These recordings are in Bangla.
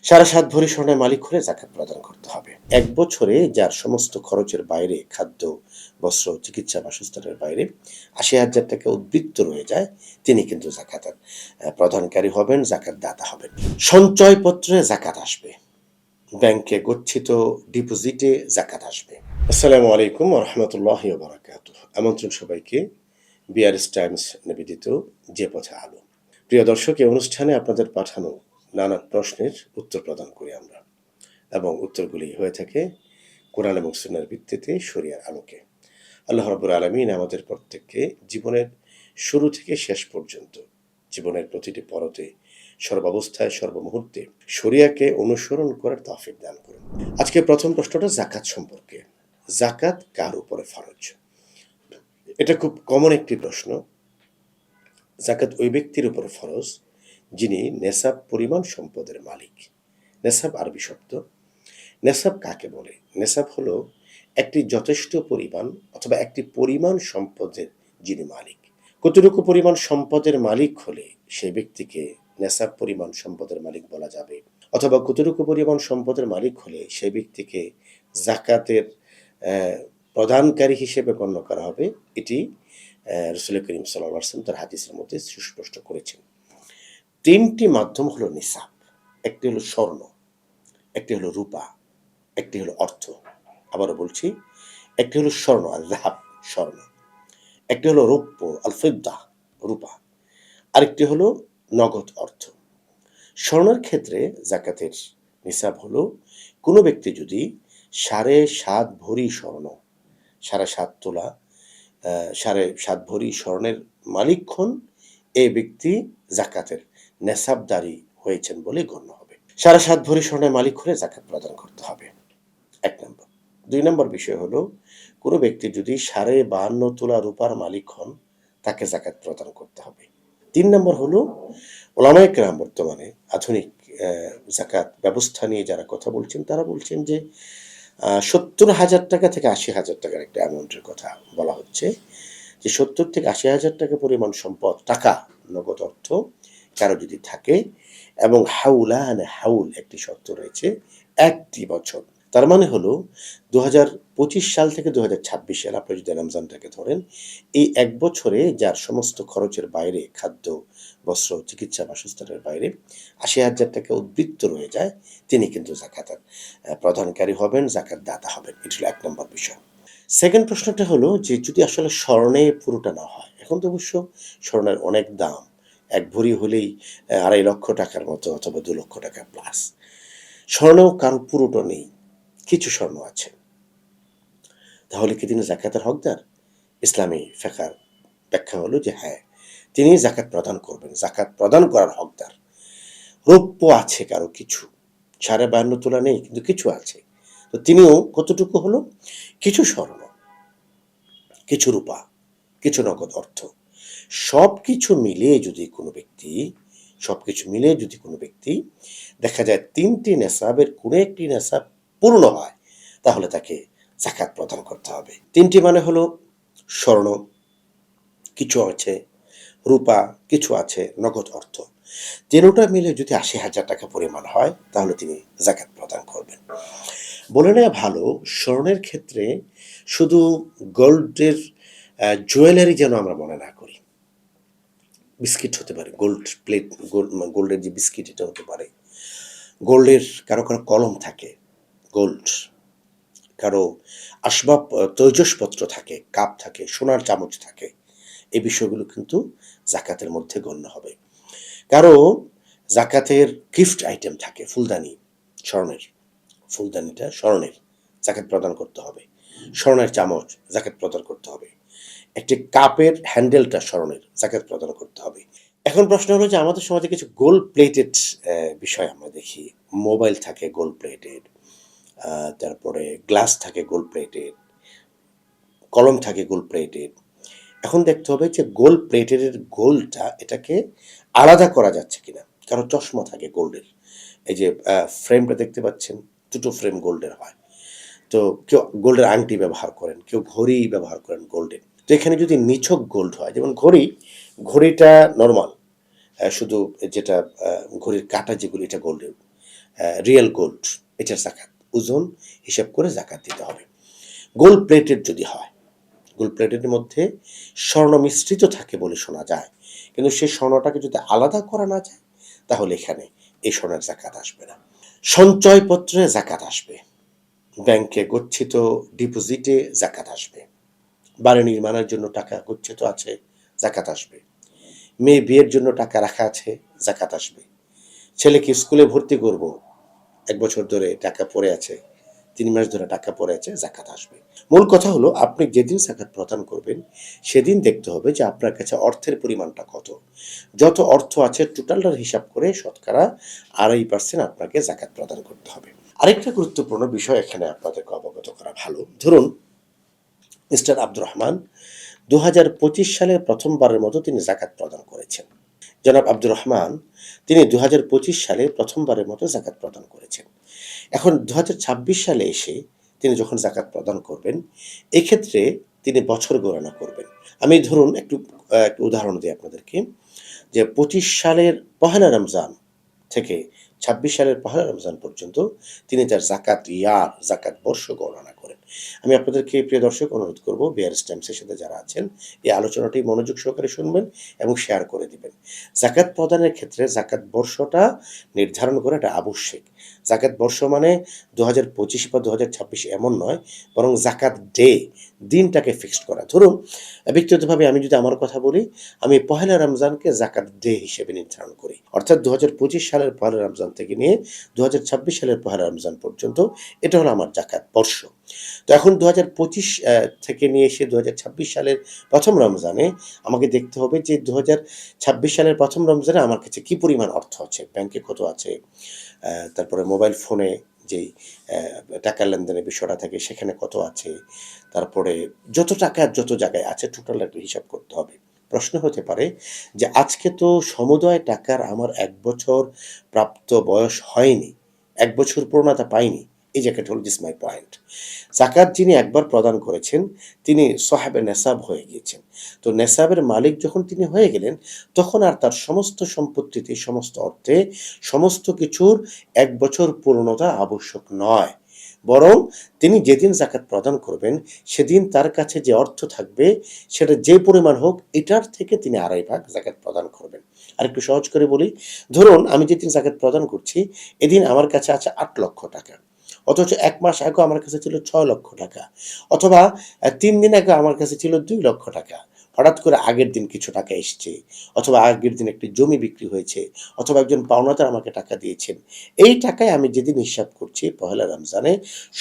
সাড়ে ৭ ভরি স্বর্ণের মালিক হলে জাকাত প্রদান করতে হবে। ১ বছরে যার সমস্ত খরচের বাইরে খাদ্য, বস্ত্র, চিকিৎসা, বাসস্থানের বাইরে ৮০,০০০ টাকা উদ্বৃত্ত রয়ে যায়, তিনি কিন্তু জাকাতের প্রদানকারী হবেন, জাকাত দাতা হবেন। সঞ্চয়পত্রে জাকাত আসবে। ব্যাংকে গচ্ছিত ডিপোজিটে জাকাত আসবে। আসসালামু আলাইকুম ওয়া রাহমাতুল্লাহি ওয়া বারাকাতুহু। আমন্ত্রণ সবাইকে বিআরএস টাইমস নিবেদিত যে পথে আলো। প্রিয় দর্শক, এই অনুষ্ঠানে আপনাদের পাঠানো নানা প্রশ্নের উত্তর প্রদান করি আমরা, এবং উত্তরগুলি হয়ে থাকে কোরআন এবং সুন্নাহর ভিত্তিতে শরিয়ার আলোকে। আল্লাহ রাব্বুল আলামিন আমাদের প্রত্যেককে জীবনের শুরু থেকে শেষ পর্যন্ত, জীবনের প্রতিটি পরতে, সর্বাবস্থায়, সর্বমুহূর্তে শরিয়াকে অনুসরণ করার তৌফিক দান করুন। আজকে প্রথম প্রশ্নটা জাকাত সম্পর্কে। জাকাত কার উপরে ফরজ? এটা খুব কমন একটি প্রশ্ন। জাকাত ওই ব্যক্তির উপর ফরজ যিনি নেসাব পরিমাণ সম্পদের মালিক। নেসাব আরবি শব্দ। নেসাব কাকে বলে? নেসাব হলো একটি যথেষ্ট পরিমাণ অথবা একটি পরিমাণ সম্পদের যিনি মালিক। কতটুকু পরিমাণ সম্পদের মালিক হলে সেই ব্যক্তিকে নেসাব পরিমাণ সম্পদের মালিক বলা যাবে, অথবা কতটুকু পরিমাণ সম্পদের মালিক হলে সেই ব্যক্তিকে জাকাতের প্রদানকারী হিসেবে গণ্য করা হবে, এটি রাসূল করিম সাল্লাল্লাহু আলাইহি ওয়াসাল্লাম তার হাদিসের মধ্যে সুস্পষ্ট করেছেন। ৩টি মাধ্যম হলো নিসাব। একটি হলো স্বর্ণ, একটি হলো রূপা, একটি হলো অর্থ। আবারও বলছি, একটি হলো স্বর্ণ আর যাহাব স্বর্ণ, একটি হলো রৌপ্য আল ফিদ্দা রূপা, আরেকটি হলো নগদ অর্থ। স্বর্ণের ক্ষেত্রে জাকাতের নিসাব হলো কোনো ব্যক্তি যদি ৭.৫ ভরি স্বর্ণ, ৭.৫ তোলা ৭.৫ ভরি স্বর্ণের মালিক হন, এই ব্যক্তি জাকাতের নেসাবদারি হয়েছেন বলে গণ্য হবে। ৭.৫ ভরি স্বর্ণের মালিক হলে জাকাত প্রদান করতে হবে, ১ নম্বর। ২ নম্বর বিষয় হলো কোনো ব্যক্তি যদি ৫.৫ তোলা রূপার মালিক হন, তাকে জাকাত প্রদান করতে হবে। ৩ নম্বর হলো উলামায়ে কেরাম বর্তমানে আধুনিক জাকাত ব্যবস্থা নিয়ে যারা কথা বলছেন, তারা বলছেন যে ৭০,০০০ টাকা থেকে ৮০,০০০ টাকার একটা অ্যামাউন্টের কথা বলা হচ্ছে, যে ৭০ থেকে ৮০,০০০ টাকা পরিমাণ সম্পদ, টাকা, নগদ অর্থ কারো যদি থাকে, এবং হাউল একটি শর্ত রয়েছে, ১টি বছর। তার মানে হলো ২০২৫ সাল থেকে ২০২৬ সাল, আপনি যদি রমজানটাকে ধরেন, এই ১ বছরে যার সমস্ত খরচের বাইরে খাদ্য, বস্ত্র, চিকিৎসা, বাসস্থানের বাইরে ৮০,০০০ টাকা উদ্বৃত্ত রয়ে যায়, তিনি কিন্তু জাকাতের প্রদানকারী হবেন, জাকাত দাতা হবেন। এটা হলো ১ নম্বর বিষয়। সেকেন্ড প্রশ্নটা হলো যে যদি আসলে স্বর্ণে পুরোটা না হয়, এখন তো অবশ্য স্বর্ণের অনেক দাম, ১ ভরি হলেই ২.৫ লক্ষ টাকার মতো, অথবা ২ লক্ষ টাকা প্লাস। স্বর্ণেও কারো পুরোটা নেই, কিছু স্বর্ণ আছে, তাহলে কি তিনি জাকাতের হকদার? ইসলামী ফিকহের ব্যাখ্যা হলো যে হ্যাঁ, তিনি জাকাত প্রদান করবেন, জাকাত প্রদান করার হকদার। রৌপ্য আছে কারো কিছু, ৫.৫ তোলা নেই কিন্তু কিছু আছে, তো তিনিও কতটুকু হলো? কিছু স্বর্ণ, কিছু রূপা, কিছু নগদ অর্থ, সবকিছু মিলিয়ে যদি কোনো ব্যক্তি দেখা যায় ৩টি নেসাবের কোনো একটি নেসাব পূর্ণ হয়, তাহলে তাকে জাকাত প্রদান করতে হবে। ৩টি মানে হলো স্বর্ণ কিছু আছে, রূপা কিছু আছে, নগদ অর্থ। ৩টা মিলে যদি ৮০,০০০ টাকা পরিমাণ হয়, তাহলে তিনি জাকাত প্রদান করবেন। বলে নেওয়া ভালো, স্বর্ণের ক্ষেত্রে শুধু গোল্ডের জুয়েলারি যেন আমরা মনে না করি। বিস্কিট হতে পারে, গোল্ড প্লেট, গোল্ডের যে বিস্কিট, এটা হতে পারে। গোল্ডের কারো কলম থাকে, গোল্ড কারো আসবাব তৈজসপত্র থাকে, কাপ থাকে, সোনার চামচ থাকে, এই বিষয়গুলো কিন্তু জাকাতের মধ্যে গণ্য হবে। কারো জাকাতের গিফট আইটেম থাকে, ফুলদানি স্বর্ণের, ফুলদানিটা স্বর্ণের, জাকাত প্রদান করতে হবে। স্বর্ণের চামচ, জাকাত প্রদান করতে হবে। একটি কাপের হ্যান্ডেলটা স্বর্ণের, জাকাত প্রদান করতে হবে। এখন প্রশ্ন হলো যে আমাদের সমাজে কিছু গোল্ড প্লেটেড বিষয় আমরা দেখি। মোবাইল থাকে গোল্ড প্লেটেড, তারপরে গ্লাস থাকে গোল্ড প্লেটেড, কলম থাকে গোল্ড প্লেটেড। এখন দেখতে হবে যে গোল্ড প্লেটেডের গোল্ডটা, এটাকে আলাদা করা যাচ্ছে কিনা। কারো চশমা থাকে গোল্ডের, এই যে ফ্রেমটা দেখতে পাচ্ছেন, দুটো ফ্রেম গোল্ডের হয়। তো কেউ গোল্ডের আংটি ব্যবহার করেন, কেউ ঘড়ি ব্যবহার করেন গোল্ডের। তো এখানে যদি নিছক গোল্ড হয়, যেমন ঘড়িটা নর্মাল, শুধু যেটা ঘড়ির কাঁটা যেগুলো, এটা গোল্ডের। রিয়েল গোল্ড, এটার জাকাত ওজন হিসাব করে জাকাত দিতে হবে। গোল্ড প্লেটেড যদি হয়, গোল্ড প্লেটের মধ্যে স্বর্ণ মিশ্রিত থাকে বলে শোনা যায়, কিন্তু সেই স্বর্ণটাকে যদি আলাদা করা না যায় তাহলে এখানে এই স্বর্ণের জাকাত আসবে না। সঞ্চয়পত্রে জাকাত আসবে, ব্যাংকে গচ্ছিত ডিপোজিটে জাকাত আসবে, বাড়ি নির্মাণের জন্য টাকা গচ্ছিত আছে, জাকাত আসবে, মেয়ে বিয়ের জন্য টাকা রাখা আছে, জাকাত আসবে, ছেলেকে স্কুলে ভর্তি করব, 1 বছর ধরে টাকা পড়ে আছে, 3 মাস ধরে টাকা পড়ে আছে, জাকাত আসবে। মূল কথা হলো আপনি যেদিন জাকাত প্রদান করবেন সেদিন দেখতে হবে যে আপনার কাছে অর্থের পরিমাণটা কত। যত অর্থ আছে টোটালটার হিসাব করে শতকরা 2.5% আপনাকে জাকাত প্রদান করতে হবে। আরেকটা গুরুত্বপূর্ণ বিষয় এখানে আপনাদেরকে অবগত করা ভালো। ধরুন মিস্টার আব্দুর রহমান 2025 সালে প্রথমবারের মতো তিনি জাকাত প্রদান করেছেন। জনাব আব্দুর রহমান তিনি 2025 সালে প্রথমবারের মতো জাকাত প্রদান করেছেন। এখন 2026 সালে এসে তিনি যখন জাকাত প্রদান করবেন, এক্ষেত্রে তিনি বছর গণনা করবেন। আমি ধরুন একটু উদাহরণ দিই আপনাদেরকে, যে 25 সালের পহেলা রমজান থেকে 26 সালের পহেলা রমজান পর্যন্ত তিনি তার জাকাত বর্ষ গণনা করেন। আমি আপনাদেরকে প্রিয় দর্শক অনুরোধ করব বিআরএস টাইমসের সাথে যারা আছেন এই আলোচনাটি মনোযোগ সহকারে শুনবেন এবং শেয়ার করে দিবেন। জাকাত প্রদানের ক্ষেত্রে জাকাত বর্ষটা নির্ধারণ করা এটা আবশ্যক। জাকাত বর্ষ মানে 2025 বা 2026 এমন নয়, বরং জাকাত দিনটাকে ফিক্সড করা। ধরুন ব্যক্তিগতভাবে আমি যদি আমার কথা বলি, আমি পহেলা রমজানকে জাকাত হিসেবে নির্ধারণ করি, অর্থাৎ 2025 সালের পহেলা রমজান থেকে নিয়ে 2026 সালের পহেলা রমজান পর্যন্ত এটা হলো আমার জাকাত বর্ষ। তো এখন 2025 থেকে নিয়ে এসে 2026 সালের প্রথম রমজানে আমাকে দেখতে হবে যে 2026 সালের প্রথম রমজানে আমার কাছে কি পরিমাণ অর্থ আছে, ব্যাংকে কত আছে, তারপরে মোবাইল ফোনে যেই টাকার লেনদেনের বিষয়টা থাকে সেখানে কত আছে, তারপরে যত টাকা যত জায়গায় আছে টোটাল একটা হিসাব করতে হবে। প্রশ্ন হতে পারে যে আজকে তো সমুদয় টাকার আমার 1 বছর প্রাপ্ত বয়স হয়নি, 1 বছর পূর্ণতা পাইনি। এই জায়গাটা হল দিস মাই পয়েন্ট। জাকাত যিনি একবার প্রদান করেছেন তিনি সাহেবে নেসাব হয়ে গিয়েছেন। তো নেসাবের মালিক যখন তিনি হয়ে গেলেন তখন আর তার সমস্ত সম্পত্তিতে, সমস্ত অর্থে, সমস্ত কিছুর 1 বছর পূর্ণতা আবশ্যক নয়, বরং তিনি যেদিন জাকাত প্রদান করবেন সেদিন তার কাছে যে অর্থ থাকবে সেটা যে পরিমাণ হোক এটার থেকে তিনি 2.5 ভাগ জাকাত প্রদান করবেন। আর একটু সহজ করে বলি, ধরুন আমি যেদিন জাকাত প্রদান করছি এদিন আমার কাছে আছে 8 লক্ষ টাকা, অথচ 1 মাস আগে আমার কাছে ছিল 6 লক্ষ টাকা, অথবা 3 দিন আগে আমার কাছে ছিল 2 লক্ষ টাকা। হঠাৎ করে আগের দিন কিছু টাকা এসছে, অথবা আগের দিন একটি জমি বিক্রি হয়েছে, অথবা একজন পাওনাদার আমাকে টাকা দিয়েছেন। এই টাকায় আমি যেদিন হিসাব করছি পহেলা রমজানে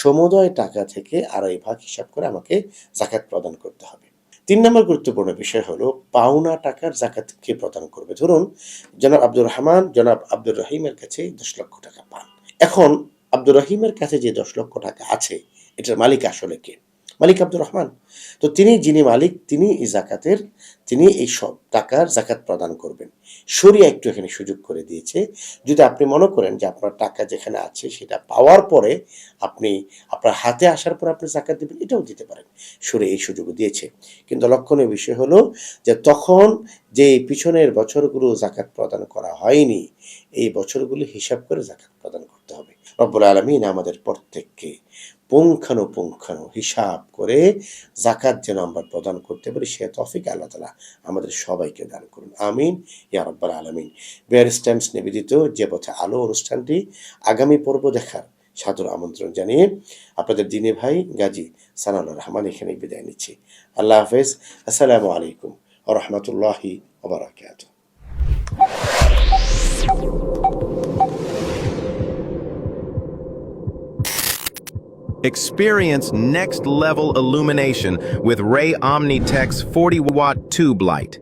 সমুদয় টাকা থেকে 2.5 ভাগ হিসাব করে আমাকে জাকাত প্রদান করতে হবে। 3 নম্বর গুরুত্বপূর্ণ বিষয় হলো পাওনা টাকার জাকাত কে প্রদান করবে। ধরুন জনাব আব্দুর রহিমের কাছে 10 লক্ষ টাকা পান। এখন আব্দুর রহিমের কাছে যে 10 লক্ষ টাকা আছে এটার মালিক আসলে কে? মালিক আব্দুর রহমান। তো যিনি মালিক তিনি এই সব টাকার জাকাত প্রদান করবেন। শরিয়া একটু এখানে সুযোগ করে দিয়েছে, যদি আপনি মনে করেন যে আপনার টাকা যেখানে আছে সেটা পাওয়ার পরে আপনি আপনার হাতে আসার পর আপনি জাকাত দিবেন, এটাও দিতে পারেন। শরিয়া এই সুযোগও দিয়েছে। কিন্তু লক্ষণীয় বিষয় হলো যে তখন যে পিছনের বছরগুলো জাকাত প্রদান করা হয়নি এই বছরগুলো হিসাব করে জাকাত প্রদান করতে হবে। রব্বুল আলামিন আমাদের প্রত্যেককে পুঙ্খানুপুঙ্খানু হিসাব করে জাকাত যেন আমরা প্রদান করতে পারি সে তৌফিক আল্লাহ তাআলা আমাদের সবাইকে দান করুন। আমিন ইয়া রাব্বাল আলামিন। বিআরএস টাইমস নিবেদিত যে পথে আলো অনুষ্ঠানটি আগামী পর্ব দেখার সাদর আমন্ত্রণ জানিয়ে আপনাদের দিনী ভাই গাজী সানাউল্লাহ রহমান এখানে বিদায় নিচ্ছি। আল্লাহ হাফেজ। আসসালামু আলাইকুম ওয়া রাহমাতুল্লাহি ওয়া বারাকাতুহু। Experience next level illumination with Ray OmniTech's 40-watt tube light.